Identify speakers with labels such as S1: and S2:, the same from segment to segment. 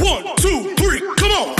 S1: 1, 2, 3, come on!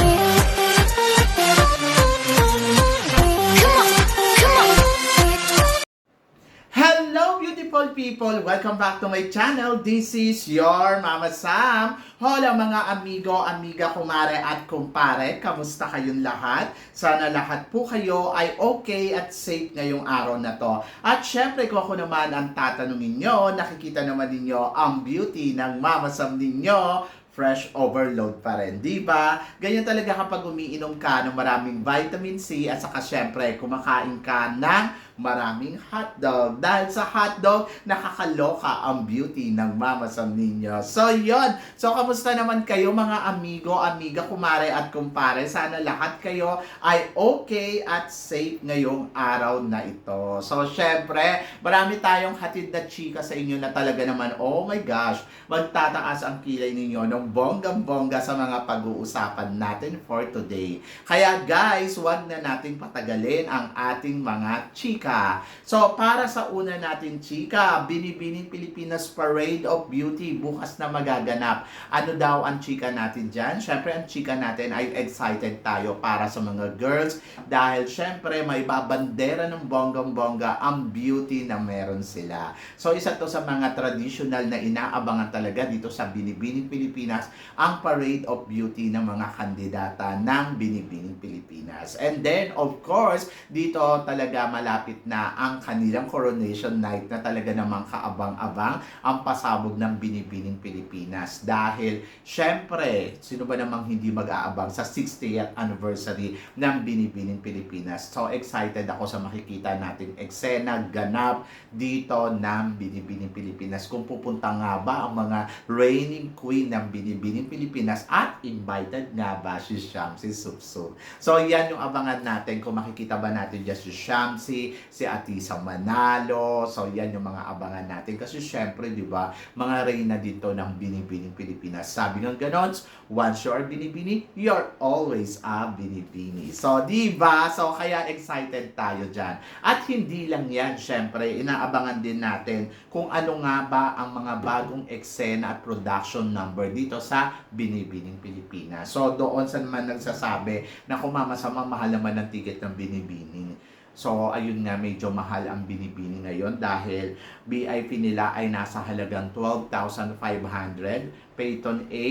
S2: Hello beautiful people! Welcome back to my channel. This is your Mama Sam. Hola mga amigo, amiga, kumare at kumpare. Kamusta kayong lahat? Sana lahat po kayo ay okay at safe ngayong araw na to. At syempre kung ako naman ang tatanungin nyo, nakikita naman ninyo ang beauty ng Mama Sam ninyo. Fresh overload pa rin, di ba? Ganyan talaga kapag umiinom ka ng maraming vitamin C at saka syempre kumakain ka ng maraming hotdog. Dahil sa hotdog, nakakaloka ang beauty ng Mama Sam ninyo. So, yon. So, kamusta naman kayo mga amigo, amiga, kumare at kumpare? Sana lahat kayo ay okay at safe ngayong araw na ito. So, syempre, marami tayong hatid na chika sa inyo na talaga naman, oh my gosh, magtataas ang kilay ninyo ng bonggang-bongga sa mga pag-uusapan natin for today. Kaya guys, wag na nating patagalin ang ating mga chika. So, para sa una natin chika, Binibining Pilipinas Parade of Beauty bukas na magaganap. Ano daw ang chika natin dyan? Syempre, ang chika natin ay excited tayo para sa mga girls dahil syempre may babandera ng bonggang-bongga ang beauty na meron sila. So, isa to sa mga traditional na inaabangan talaga dito sa Binibining Pilipinas ang Parade of Beauty ng mga kandidata ng Binibining Pilipinas. And then, of course, dito talaga malapit na ang kanilang coronation night na talaga namang kaabang-abang ang pasabog ng Binibining Pilipinas. Dahil, syempre, sino ba namang hindi mag-aabang sa 60th anniversary ng Binibining Pilipinas? So, excited ako sa makikita nating eksena, ganap dito ng Binibining Pilipinas. Kung pupunta nga ba ang mga reigning queen ng Binibining Pilipinas at invited nga ba si Shamsi Supsup. So, yan yung abangan natin kung makikita ba natin dyan si Shamsi, si Atisa Manalo. So, yan yung mga abangan natin. Kasi syempre, di ba, mga reyna dito ng Binibining Pilipinas. Sabi ng ganon, once you're Binibini, you're always a Binibini. So, di ba? So, kaya excited tayo dyan. At hindi lang yan, syempre, inaabangan din natin kung ano nga ba ang mga bagong eksena at production number dito sa Binibining Pilipinas. So, doon sa naman nagsasabi na kung mamasama, mahal naman ang ticket ng Binibining. So, ayun nga, medyo mahal ang Binibining ngayon dahil VIP nila ay nasa halagang 12,500, Payton A,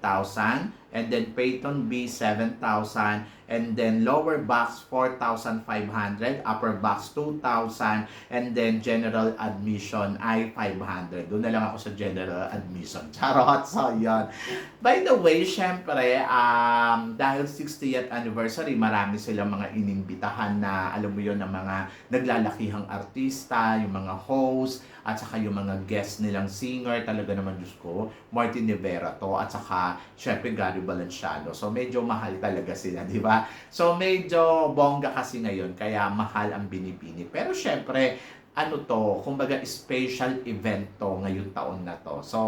S2: 8,000, and then Payton B, 7,000, and then lower box, 4,500, upper box, 2,000, and then general admission ay 500. Doon na lang ako sa general admission. Charot! So, yun. By the way, syempre, dahil 60th anniversary, marami silang mga inimbitahan na, alam mo yun, ng mga naglalakihang artista, yung mga host, at saka yung mga guest nilang singer, talaga naman, Diyos ko, Martin Rivera to, at saka, syempre, Gary Valenciano. So, medyo mahal talaga sila, di ba? So, medyo bongga kasi ngayon, kaya mahal ang Binibini. Pero, syempre, ano to, kumbaga special event to ngayong taon na to. So,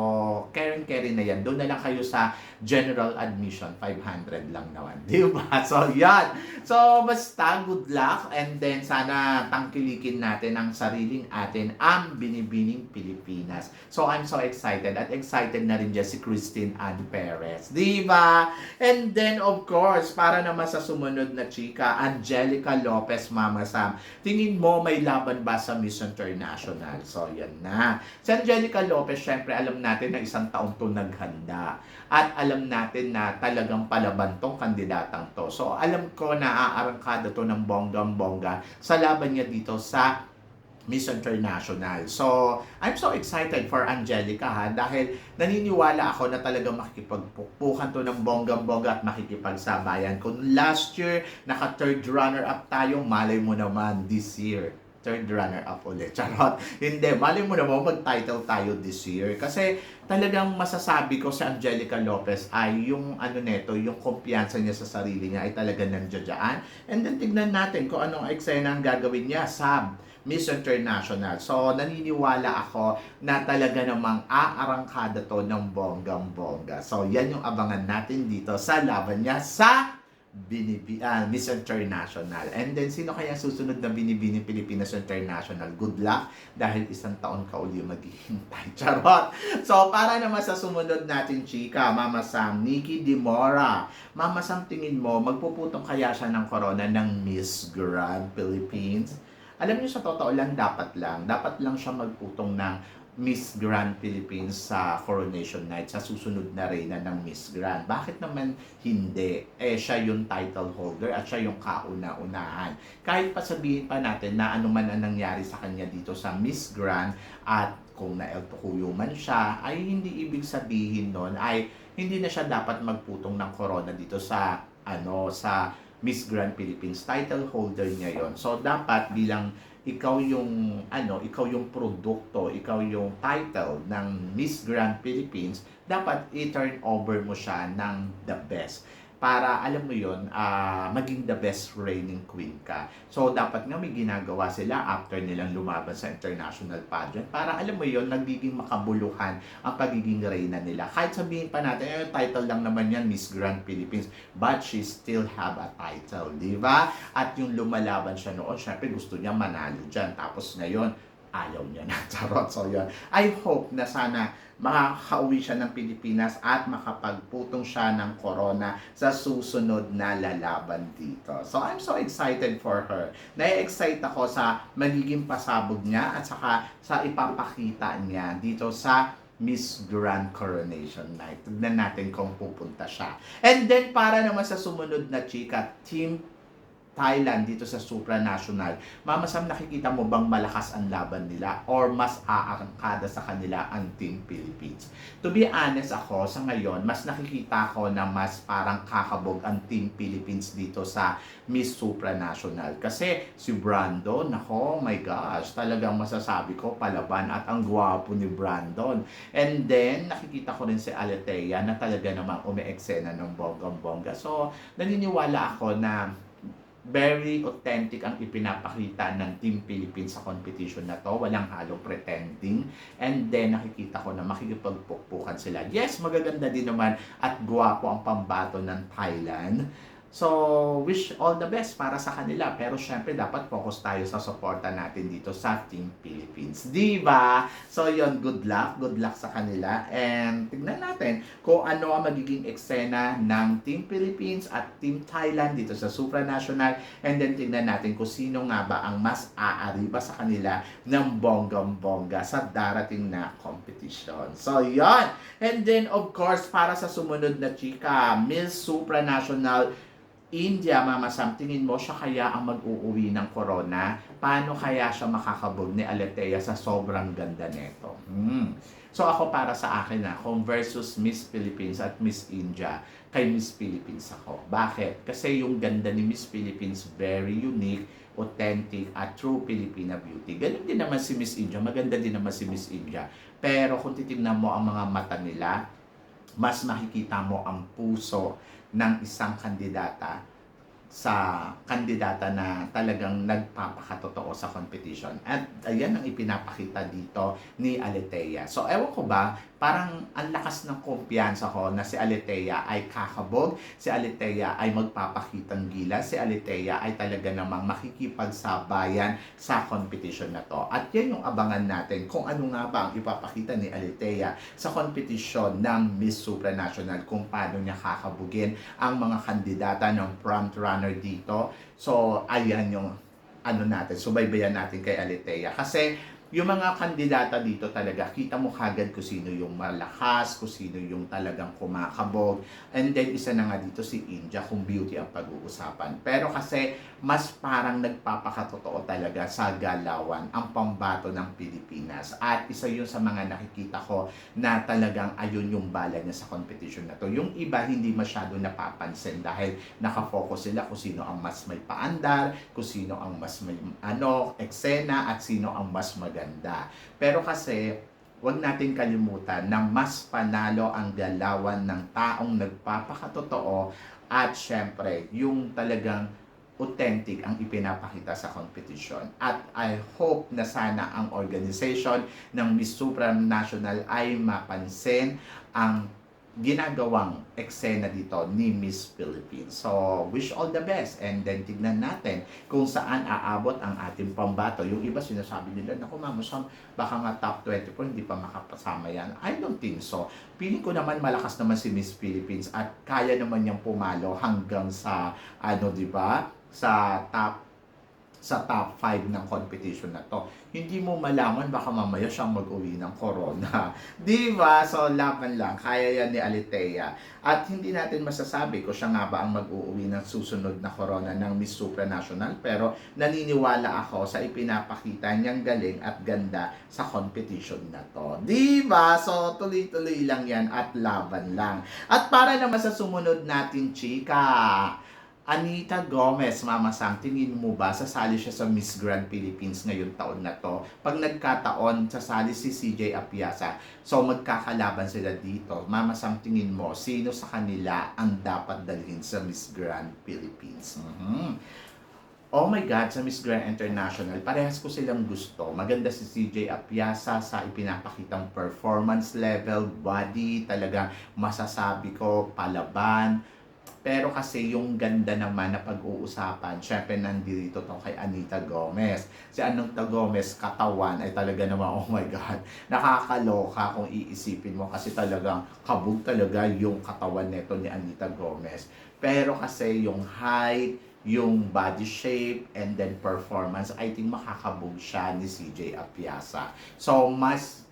S2: carry na yan. Doon na lang kayo sa general admission, 500 lang naman. Di ba? So, yan. So, basta good luck and then sana tangkilikin natin ang sariling atin, ang Binibining Pilipinas. So, I'm so excited at excited na rin dyan si Christine Ann Perez. Di ba? And then, of course, para naman sa sumunod na chika, Angelica Lopez, Mama Sam. Tingin mo may laban ba sa Miss International? So, yan na. Si Angelica Lopez, syempre, alam natin na isang taon to naghanda. At alam natin na talagang palaban tong kandidatang to. So, alam ko na aarangkada to ng bonggang-bongga sa laban niya dito sa Miss International. So, I'm so excited for Angelica ha, dahil naniniwala ako na talagang makikipagpukpukan to ng bonggang-bongga at makikipagsabayan. Kung last year, naka-third runner-up tayo, malay mo naman this year. Third runner-up ulit. Charot. Hindi. Mali mo naman mag-title tayo this year. Kasi talagang masasabi ko sa Angelica Lopez ay yung ano neto, yung kumpiyansa niya sa sarili niya ay talaga nandiyan. And then tignan natin kung anong eksena ang gagawin niya sa Miss International. So, naniniwala ako na talaga namang aarangkada to ng bonggang-bongga. So, yan yung abangan natin dito sa laban niya sa Miss International. And then, sino kaya susunod na Binibini Pilipinas International? Good luck dahil isang taon ka uli maghihintay. Charot! So, para naman sa sumunod natin, chika, Mama Sam, Nikki Dimora. Mama Sam, tingin mo, magpuputong kaya siya ng corona ng Miss Grand Philippines? Alam niyo, sa totoo lang, dapat lang siya magputong ng Miss Grand Philippines sa Coronation Night, sa susunod na reyna ng Miss Grand. Bakit naman hindi? Siya yung title holder at siya yung kauna-unahan. Kahit pa sabihin pa natin na ano man ang nangyari sa kanya dito sa Miss Grand at kung na-eltukuyo man siya, ay hindi ibig sabihin nun ay hindi na siya dapat magputong ng corona dito sa sa Miss Grand Philippines. Title holder niya yon. So dapat bilang ikaw yung produkto, ikaw yung title ng Miss Grand Philippines, dapat i-turn over mo siya ng the best para alam mo yon, maging the best reigning queen ka. So dapat nga may ginagawa sila after nilang lumaban sa international pageant para alam mo yon, nagiging makabuluhan ang pagiging reyna nila. Kahit sabihin pa natin, title lang naman yan, Miss Grand Philippines, but she still have a title, di ba? At yung lumalaban siya noon, syempre gusto niya manalo dyan. Tapos ngayon, ayaw niya na. Charot. So yun, I hope na sana makakauwi siya ng Pilipinas at makapagputong siya ng corona sa susunod na lalaban dito. So I'm so excited for her. Na-excite ako sa magiging pasabog niya at saka sa ipapakita niya dito sa Miss Grand Coronation Night. Tignan natin kung pupunta siya. And then para naman sa sumunod na chika, Team Thailand dito sa supranational. Mama Sam, nakikita mo bang malakas ang laban nila or mas aangkada sa kanila ang Team Philippines? To be honest ako, sa ngayon, mas nakikita ko na mas parang kakabog ang Team Philippines dito sa Miss Supranational. Kasi si Brandon, nako, my gosh, talagang masasabi ko palaban at ang gwapo ni Brandon. And then, nakikita ko rin si Aletea na talaga namang umi-eksena ng bonggang-bongga. So, naniniwala ako na very authentic ang ipinapakita ng Team Philippines sa competition na to. Walang halong pretending. And then, nakikita ko na makikipagpukpukan sila. Yes, magaganda din naman at gwapo ang pambato ng Thailand. So, wish all the best para sa kanila. Pero syempre, dapat focus tayo sa suporta natin dito sa Team Philippines. Diba? So, yun, good luck. Good luck sa kanila. And tignan natin kung ano ang magiging eksena ng Team Philippines at Team Thailand dito sa supranational. And then, tignan natin kung sino nga ba ang mas aariba sa kanila ng bonggang-bongga sa darating na competition. So, yun. And then, of course, para sa sumunod na chika, Miss Supranational India, Mama Sam, tingin mo siya kaya ang mag-uuwi ng corona? Paano kaya siya makakabog ni Aletea sa sobrang ganda nito? So ako para sa akin kung versus Miss Philippines at Miss India, kay Miss Philippines ako. Bakit? Kasi yung ganda ni Miss Philippines very unique, authentic, at true Filipina beauty. Ganun din naman si Miss India, maganda din naman si Miss India. Pero kung titignan mo ang mga mata nila, mas makikita mo ang puso ng isang kandidata sa kandidata na talagang nagpapakatotoo sa competition. At ayan ang ipinapakita dito ni Aletea. So, ewan ko ba, parang ang lakas ng kumpiyansa ko na si Aletea ay kakabog, si Aletea ay magpapakitang gilas, si Aletea ay talaga namang makikipagsabayan sa competition na to. At yan yung abangan natin kung ano nga ba ang ipapakita ni Aletea sa competition ng Miss Supranational, kung paano niya kakabugin ang mga kandidata ng front runner dito. So, ayan yung natin, subaybayan natin kay Aletea. Kasi yung mga kandidata dito talaga, kita mo kagad kung sino yung malakas, kung sino yung talagang kumakabog. And then, isa na nga dito si India, kung beauty ang pag-uusapan. Pero kasi, mas parang nagpapakatotoo talaga sa galawan ang pambato ng Pilipinas. At isa yun sa mga nakikita ko na talagang ayun yung bala niya sa competition na to. Yung iba, hindi masyado napapansin dahil nakafocus sila kung sino ang mas may paandar, kung sino ang mas may eksena, at sino ang mas maganda. Pero kasi, huwag natin kalimutan na mas panalo ang galawan ng taong nagpapakatotoo at syempre, yung talagang authentic ang ipinapakita sa competition. At I hope na sana ang organization ng Miss Supranational ay mapansin ang ginagawang eksena dito ni Miss Philippines. So, wish all the best and then tignan natin kung saan aabot ang ating pambato. Yung iba sinasabi nila, naku Mama Sam, baka nga top 24 hindi pa makapasama yan. I don't think so. Feeling ko naman malakas naman si Miss Philippines at kaya naman niyang pumalo hanggang sa di ba? Sa top 5 ng competition na to. Hindi mo malaman, baka mamaya siyang mag-uwi ng corona. Di ba? So, laban lang. Kaya yan ni Alitea. At hindi natin masasabi kung siya nga ba ang mag-uuwi ng susunod na corona ng Miss Supranational. Pero naniniwala ako sa ipinapakita niyang galing at ganda sa competition na to. Di ba? So, tuloy-tuloy lang yan at laban lang. At para naman sa sumunod natin, chika, Anita Gomez, Mama Sam, tingin mo ba sasali siya sa Miss Grand Philippines ngayong taon na to? Pag nagkataon, sasali si CJ Apiasa. So, magkakalaban sila dito. Mama Sam, tingin mo, sino sa kanila ang dapat dalhin sa Miss Grand Philippines? Oh my God, sa Miss Grand International, parehas ko silang gusto. Maganda si CJ Apiasa sa ipinapakitang performance level, body, talagang masasabi ko, palaban. Pero kasi yung ganda naman na pag-uusapan, syempre nandito to kay Anita Gomez. Si Anita Gomez, katawan ay talaga naman, oh my God, nakakaloka kung iisipin mo kasi talagang kabog talaga yung katawan nito ni Anita Gomez. Pero kasi yung height, yung body shape, and then performance, I think makakabog siya ni CJ Apiasa. So, mas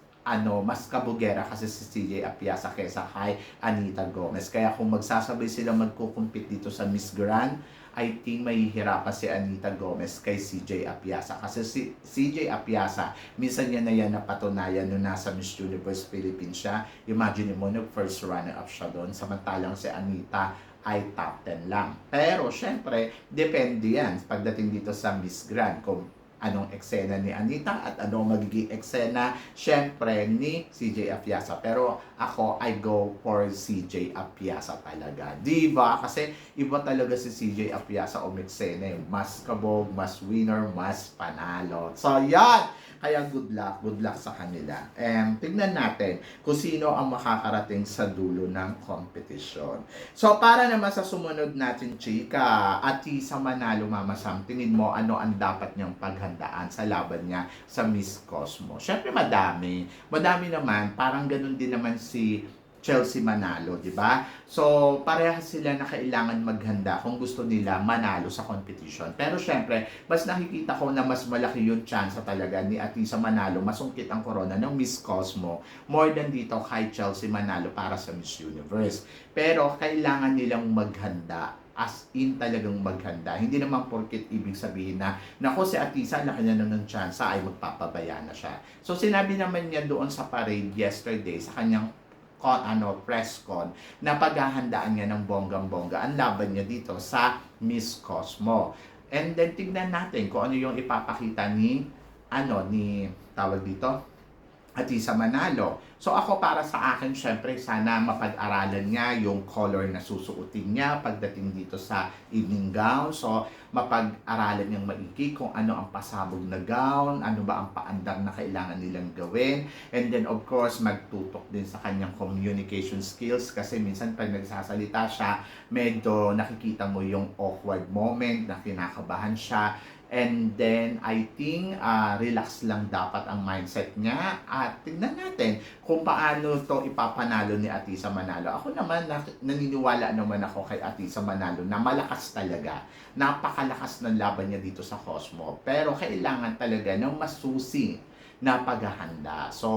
S2: kabugera kasi si CJ Apiasa kaysa kay Anita Gomez. Kaya kung magsasabay sila magkukumpit dito sa Miss Grand, I think mahihirapan si Anita Gomez kay CJ Apiasa. Kasi si CJ Apiasa, minsan niya na yan napatunayan nung nasa Miss Universe Philippines siya. Imagine mo, first runner-up siya doon. Samantalang si Anita ay top 10 lang. Pero, syempre, depende yan pagdating dito sa Miss Grand. Kung anong eksena ni Anita at anong magiging eksena, syempre, ni CJ Apiasa. Pero ako, I go for CJ Apiasa talaga. Diba? Kasi iba talaga si CJ Apiasa o eksena. Mas kabog, mas winner, mas panalo. So, yan! Kaya good luck sa kanila. And tignan natin kung sino ang makakarating sa dulo ng competition. So, para naman sa sumunod natin, chika, Atisa Manalo, Mama Sam, tingin mo ano ang dapat niyang paghandaan sa laban niya sa Miss Cosmo? Syempre madami. Madami naman, parang ganun din naman si Chelsea Manalo, di ba? So, parehas sila na kailangan maghanda kung gusto nila manalo sa competition. Pero syempre, mas nakikita ko na mas malaki yung chance talaga ni Atisa Manalo masungkit ang corona ng Miss Cosmo more than dito kay Chelsea Manalo para sa Miss Universe. Pero kailangan nilang maghanda, as in talagang maghanda. Hindi naman porket ibig sabihin na, nako si Atisa, laki na ng chance ay magpapabaya na siya. So sinabi naman niya doon sa parade yesterday sa kanyang press con na paghahandaan niya ng bonggang-bongga ang laban niya dito sa Miss Cosmo. And then tignan natin kung ano yung ipapakita ni tawag dito, Atisa Manalo. So ako para sa akin, syempre sana mapag-aralan niya yung color na susuotin niya pagdating dito sa evening gown. So mapag-aralan niyang maigi kung ano ang pasabog na gown, ano ba ang paandar na kailangan nilang gawin. And then of course, magtutok din sa kanyang communication skills kasi minsan pag nagsasalita siya, medyo nakikita mo yung awkward moment na kinakabahan siya. And then, I think, relax lang dapat ang mindset niya. At tignan natin kung paano to ipapanalo ni Atisa Manalo. Ako naman, naniniwala naman ako kay Atisa Manalo na malakas talaga. Napakalakas ng laban niya dito sa Cosmo. Pero kailangan talaga ng masusi na paghahanda. So,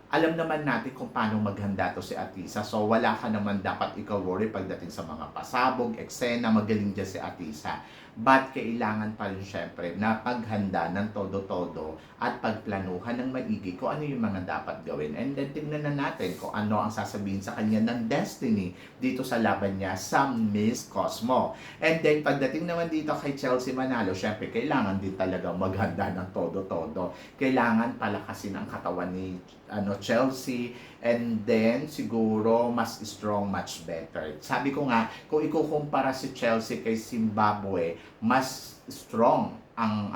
S2: alam naman natin kung paano maghanda to si Atisa. So, wala ka naman dapat ikaw worry pagdating sa mga pasabog, eksena, magaling dyan si Atisa. But kailangan pa rin syempre na paghanda ng todo-todo at pagplanuhan ng maigi kung ano yung mga dapat gawin. And then tingnan na natin kung ano ang sasabihin sa kanya ng Destiny dito sa laban niya sa Miss Cosmo. And then pagdating naman dito kay Chelsea Manalo, syempre kailangan din talaga maghanda ng todo-todo. Kailangan palakasin ang katawan ni Chelsea, and then siguro mas strong, much better. Sabi ko nga, kung ikukumpara si Chelsea kay Zimbabwe, mas strong ang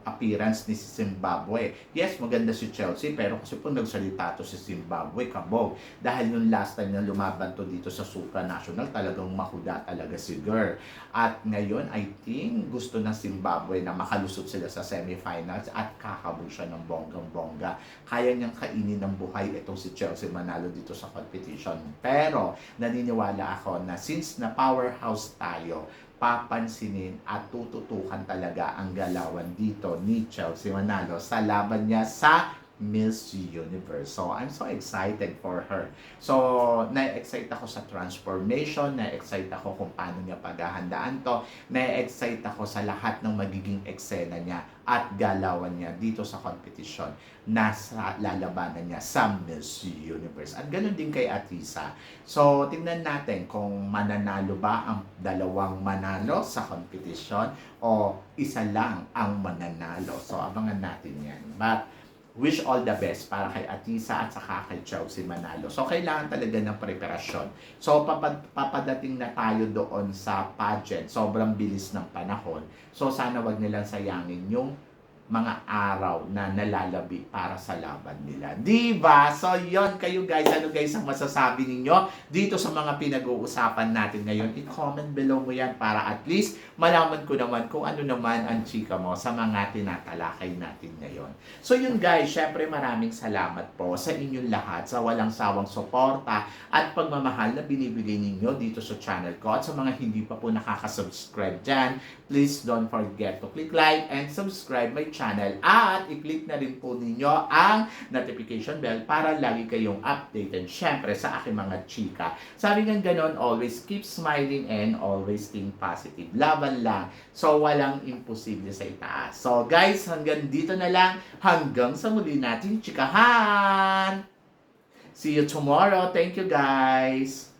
S2: appearance ni Zimbabwe. Yes, maganda si Chelsea, pero kasi po nagsalita to si Zimbabwe, kabog. Dahil yung last time na lumaban to dito sa supranational, talagang mahuda talaga si girl. At ngayon, I think gusto ng Zimbabwe na makalusot sila sa semifinals at kakabog siya ng bonggang-bongga. Kaya niyang kainin ng buhay itong si Chelsea manalo dito sa competition. Pero naniniwala ako na since na powerhouse tayo, papansinin at tututukan talaga ang galawan dito ni Chelsea Manalo sa laban niya sa Miss Universe. So, I'm so excited for her. So, na-excite ako sa transformation, na-excite ako kung paano niya paghahandaan to, na-excite ako sa lahat ng magiging eksena niya at galawan niya dito sa competition na sa lalabanan niya sa Miss Universe. At ganoon din kay Atisa. So, tingnan natin kung mananalo ba ang dalawang manalo sa competition o isa lang ang mananalo. So, abangan natin yan. But, wish all the best para kay Atisa at saka kay Chelsea Manalo. So, kailangan talaga ng preparasyon. So, papadating na tayo doon sa pageant. Sobrang bilis ng panahon. So, sana wag nilang sayangin yung mga araw na nalalabi para sa laban nila. Diba? So, yon kayo guys. Ano guys ang masasabi ninyo dito sa mga pinag-uusapan natin ngayon? I-comment below mo yan para at least malaman ko naman kung ano naman ang chika mo sa mga tinatalakay natin ngayon. So, yun guys. Syempre maraming salamat po sa inyong lahat sa walang sawang suporta at pagmamahal na binibigay ninyo dito sa channel ko. At sa mga hindi pa po nakaka-subscribe dyan, please don't forget to click like and subscribe my channel at i-click na rin po ninyo ang notification bell para lagi kayong updated syempre sa aking mga chika. Sabi nga ganon, always keep smiling and always think positive. Laban lang. So, walang imposible sa itaas. So, guys, hanggang dito na lang. Hanggang sa muli natin chikahan. See you tomorrow. Thank you, guys.